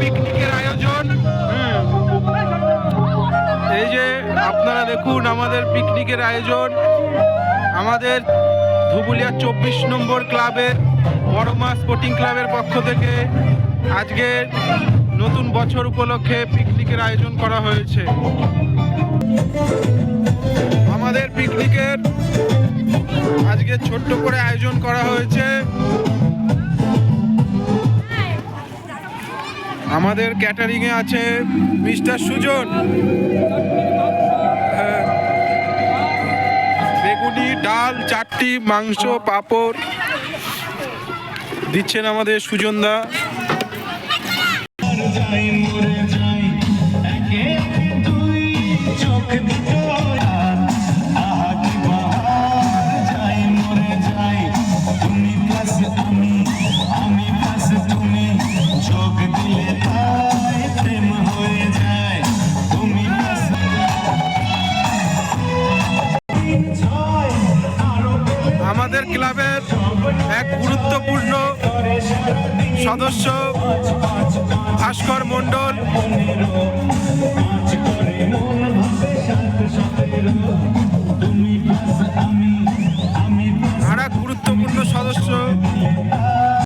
পিকনিকের আয়োজন। এই যে আপনারা দেখুন আমাদের পিকনিকের আয়োজন, আমাদের ধুবুলিয়া 24 নম্বর ক্লাবের বড়মা স্পোর্টিং ক্লাবের পক্ষ থেকে আজকে নতুন বছর উপলক্ষে পিকনিকের আয়োজন করা হয়েছে। আমাদের পিকনিকের আজকে ছোট্ট করে আয়োজন করা হয়েছে। আমাদের ক্যাটারিং এ আছে মিস্টার সুজন, বেগুনি, ডাল, চাটনি, মাংস, পাঁপড় দিচ্ছেন আমাদের সুজনদা। আমাদের ক্লাবের এক গুরুত্বপূর্ণ সদস্য ভাস্কর মণ্ডল